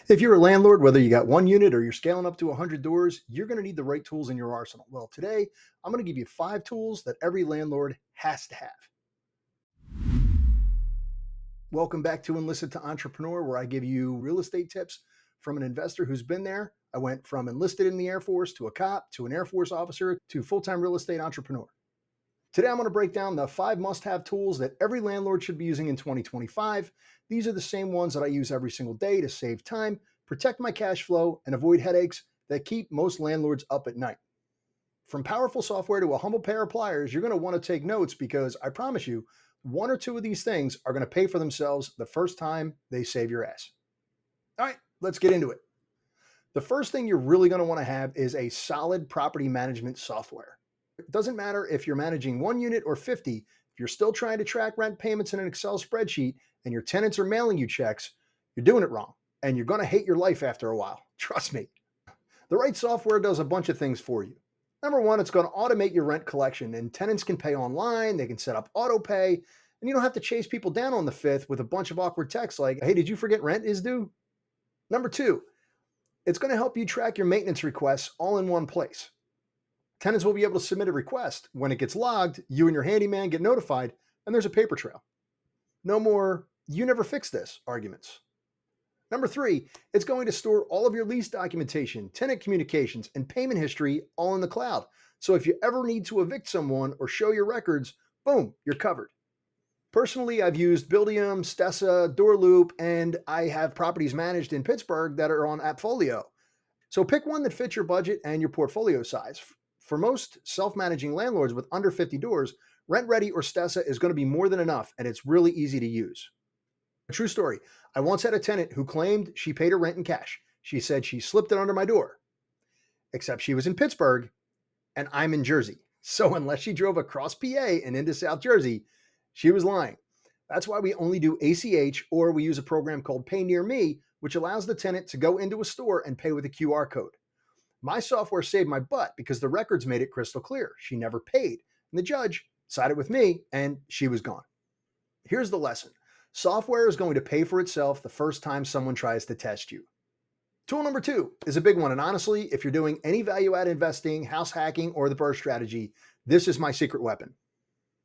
If you're a landlord, whether you got one unit or you're scaling up to 100 doors, you're going to need the right tools in your arsenal. Well, today I'm going to give you 5 tools that every landlord has to have. Welcome back to Enlisted to Entrepreneur, where I give you real estate tips from an investor who's been there. I went from enlisted in the Air Force to a cop to an Air Force officer to full-time real estate entrepreneur. Today, I'm going to break down the 5 must-have tools that every landlord should be using in 2025. These are the same ones that I use every single day to save time, protect my cash flow, and avoid headaches that keep most landlords up at night. From powerful software to a humble pair of pliers, you're going to want to take notes because I promise you, 1 or 2 of these things are going to pay for themselves the first time they save your ass. All right, let's get into it. The first thing you're really going to want to have is a solid property management software. It doesn't matter if you're managing 1 unit or 50, if you're still trying to track rent payments in an Excel spreadsheet and your tenants are mailing you checks, you're doing it wrong and you're going to hate your life after a while. Trust me. The right software does a bunch of things for you. Number 1, it's going to automate your rent collection, and tenants can pay online, they can set up auto pay, and you don't have to chase people down on the 5th with a bunch of awkward texts like, hey, did you forget rent is due? Number 2, it's going to help you track your maintenance requests all in one place. Tenants will be able to submit a request. When it gets logged, you and your handyman get notified, and there's a paper trail. No more, you never fixed this arguments. Number 3, it's going to store all of your lease documentation, tenant communications, and payment history all in the cloud. So if you ever need to evict someone or show your records, boom, you're covered. Personally, I've used Buildium, Stessa, Doorloop, and I have properties managed in Pittsburgh that are on Appfolio. So pick one that fits your budget and your portfolio size. For most self-managing landlords with under 50 doors, RentRedi or Stessa is going to be more than enough, and it's really easy to use. A true story. I once had a tenant who claimed she paid her rent in cash. She said she slipped it under my door, except she was in Pittsburgh and I'm in Jersey. So unless she drove across PA and into South Jersey, she was lying. That's why we only do ACH, or we use a program called Pay Near Me, which allows the tenant to go into a store and pay with a QR code. My software saved my butt because the records made it crystal clear. She never paid, and the judge sided with me, and she was gone. Here's the lesson. Software is going to pay for itself the first time someone tries to test you. Tool number 2 is a big one, and honestly, if you're doing any value-add investing, house hacking, or the burst strategy, this is my secret weapon.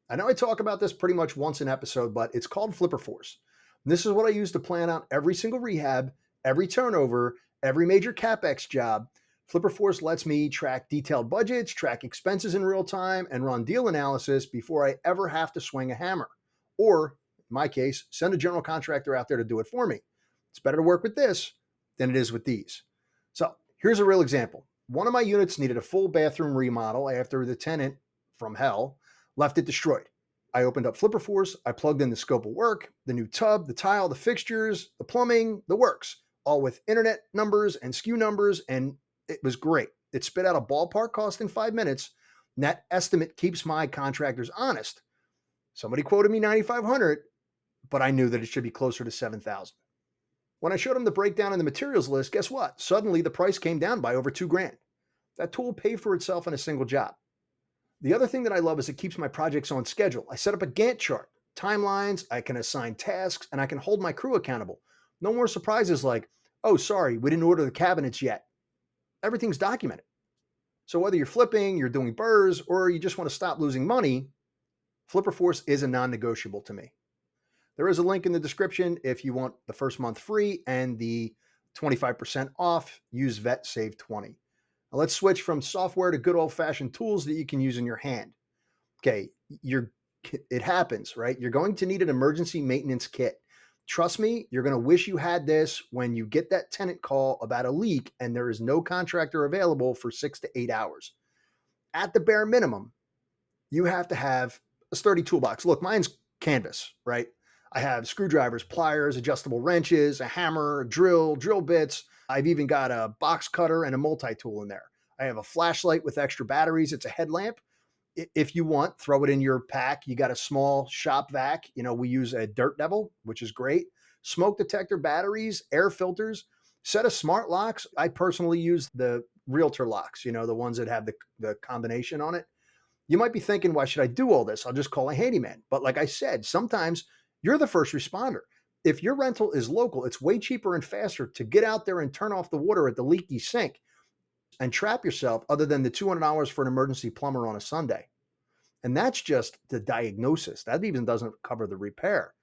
I know I talk about this pretty much once an episode, but it's called FlipperForce. And this is what I use to plan out every single rehab, every turnover, every major CapEx job. FlipperForce lets me track detailed budgets, track expenses in real time, and run deal analysis before I ever have to swing a hammer. Or, in my case, send a general contractor out there to do it for me. It's better to work with this than it is with these. So here's a real example. One of my units needed a full bathroom remodel after the tenant from hell left it destroyed. I opened up FlipperForce, I plugged in the scope of work, the new tub, the tile, the fixtures, the plumbing, the works, all with internet numbers and SKU numbers, and it was great. It spit out a ballpark cost in 5 minutes. And that estimate keeps my contractors honest. Somebody quoted me $9,500, but I knew that it should be closer to $7,000. When I showed them the breakdown in the materials list, guess what? Suddenly the price came down by over $2,000. That tool paid for itself in a single job. The other thing that I love is it keeps my projects on schedule. I set up a Gantt chart, timelines, I can assign tasks, and I can hold my crew accountable. No more surprises like, oh, sorry, we didn't order the cabinets yet. Everything's documented. So whether you're flipping, you're doing burrs, or you just want to stop losing money, FlipperForce is a non-negotiable to me. There is a link in the description if you want the first month free and the 25% off. Use VET Save 20. Now let's switch from software to good old-fashioned tools that you can use in your hand. Okay, it happens, right? You're going to need an emergency maintenance kit. Trust me, you're going to wish you had this when you get that tenant call about a leak and there is no contractor available for 6 to 8 hours. At the bare minimum, you have to have a sturdy toolbox. Look, mine's canvas, right? I have screwdrivers, pliers, adjustable wrenches, a hammer, a drill bits. I've even got a box cutter and a multi-tool in there. I have a flashlight with extra batteries. It's a headlamp. If you want, throw it in your pack. You got a small shop vac. We use a Dirt Devil, which is great. Smoke detector batteries, air filters, set of smart locks. I personally use the realtor locks, the ones that have the combination on it. You might be thinking, why should I do all this? I'll just call a handyman. But like I said, sometimes you're the first responder. If your rental is local, it's way cheaper and faster to get out there and turn off the water at the leaky sink and trap yourself other than the $200 for an emergency plumber on a Sunday. And that's just the diagnosis. That even doesn't cover the repair.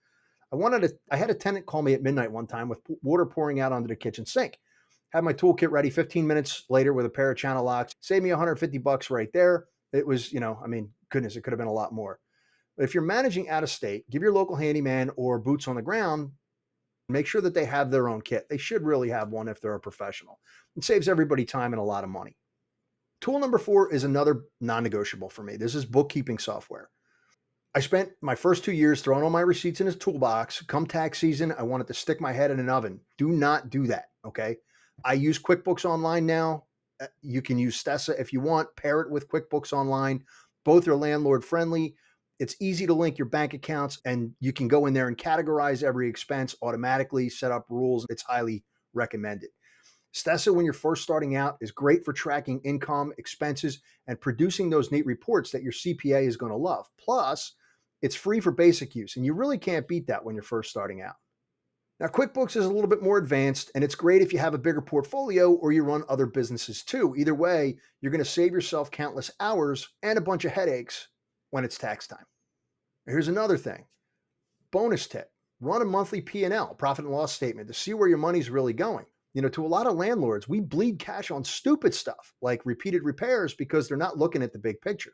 I had a tenant call me at midnight one time with water pouring out onto the kitchen sink. Had my toolkit ready 15 minutes later with a pair of channel locks. Saved me $150 right there. It was, goodness, it could have been a lot more. But if you're managing out of state, give your local handyman or boots on the ground, make sure that they have their own kit. They should really have one if they're a professional. It saves everybody time and a lot of money. Tool number 4 is another non-negotiable for me. This is bookkeeping software. I spent my first 2 years throwing all my receipts in his toolbox. Come tax season, I wanted to stick my head in an oven. Do not do that, okay? I use QuickBooks Online now. You can use stässa if you want. Pair it with QuickBooks Online. Both are landlord friendly. It's easy to link your bank accounts, and you can go in there and categorize every expense automatically, set up rules. It's highly recommended. stässa, when you're first starting out, is great for tracking income, expenses, and producing those neat reports that your CPA is going to love. Plus, it's free for basic use, and you really can't beat that when you're first starting out. Now, QuickBooks is a little bit more advanced, and it's great if you have a bigger portfolio or you run other businesses too. Either way, you're going to save yourself countless hours and a bunch of headaches when it's tax time. Here's another thing. Bonus tip. Run a monthly P&L, profit and loss statement, to see where your money's really going. To a lot of landlords, we bleed cash on stupid stuff like repeated repairs because they're not looking at the big picture.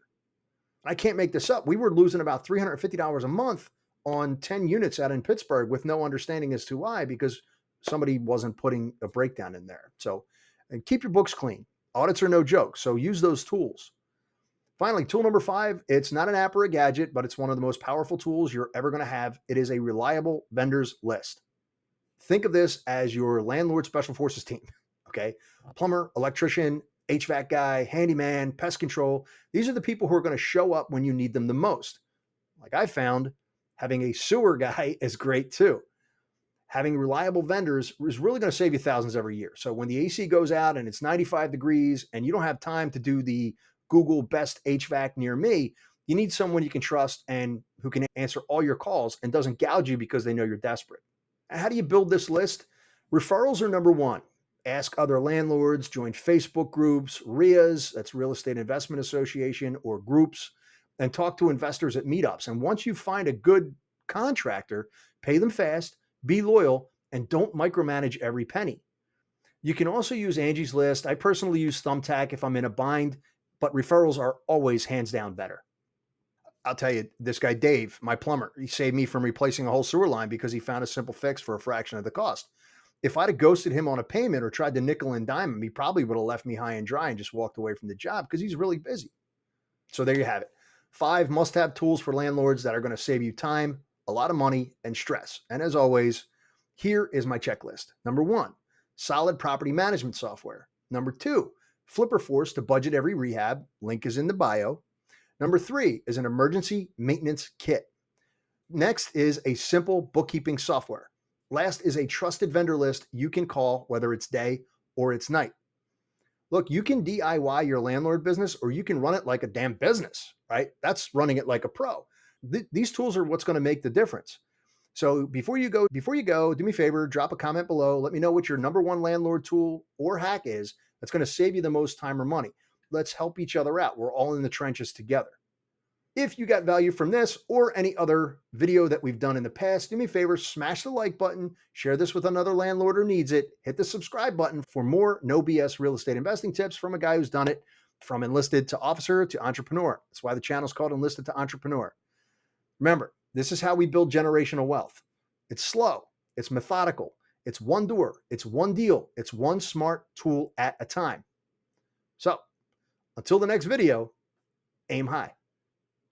I can't make this up. We were losing about $350 a month on 10 units out in Pittsburgh with no understanding as to why, because somebody wasn't putting a breakdown in there. So, and keep your books clean. Audits are no joke. So use those tools. Finally, tool number 5, it's not an app or a gadget, but it's one of the most powerful tools you're ever going to have. It is a reliable vendors list. Think of this as your landlord special forces team, okay? Plumber, electrician, HVAC guy, handyman, pest control. These are the people who are going to show up when you need them the most. Like I found, having a sewer guy is great too. Having reliable vendors is really going to save you thousands every year. So when the AC goes out and it's 95 degrees and you don't have time to do the Google best HVAC near me, you need someone you can trust and who can answer all your calls and doesn't gouge you because they know you're desperate. How do you build this list? Referrals are number 1. Ask other landlords, join Facebook groups, RIAs, that's Real Estate Investment Association, or groups, and talk to investors at meetups. And once you find a good contractor, pay them fast, be loyal, and don't micromanage every penny. You can also use Angie's List. I personally use Thumbtack if I'm in a bind, but referrals are always hands down better. I'll tell you, this guy, Dave, my plumber, he saved me from replacing a whole sewer line because he found a simple fix for a fraction of the cost. If I'd have ghosted him on a payment or tried to nickel and dime him, he probably would have left me high and dry and just walked away from the job because he's really busy. So there you have it. 5 must-have tools for landlords that are going to save you time, a lot of money, and stress. And as always, here is my checklist. Number 1, solid property management software. Number 2, FlipperForce to budget every rehab. Link is in the bio. Number 3 is an emergency maintenance kit. Next is a simple bookkeeping software. Last is a trusted vendor list you can call whether it's day or it's night. Look, you can DIY your landlord business or you can run it like a damn business, right? That's running it like a pro. These tools are what's going to make the difference. So before you go, do me a favor, drop a comment below. Let me know what your number 1 landlord tool or hack is that's going to save you the most time or money. Let's help each other out. We're all in the trenches together. If you got value from this or any other video that we've done in the past, do me a favor, smash the like button, share this with another landlord who needs it, hit the subscribe button for more no BS real estate investing tips from a guy who's done it from enlisted to officer to entrepreneur. That's why the channel's called Enlisted to Entrepreneur. Remember, this is how we build generational wealth. It's slow, it's methodical, it's one door, it's one deal, it's one smart tool at a time. So until the next video, aim high.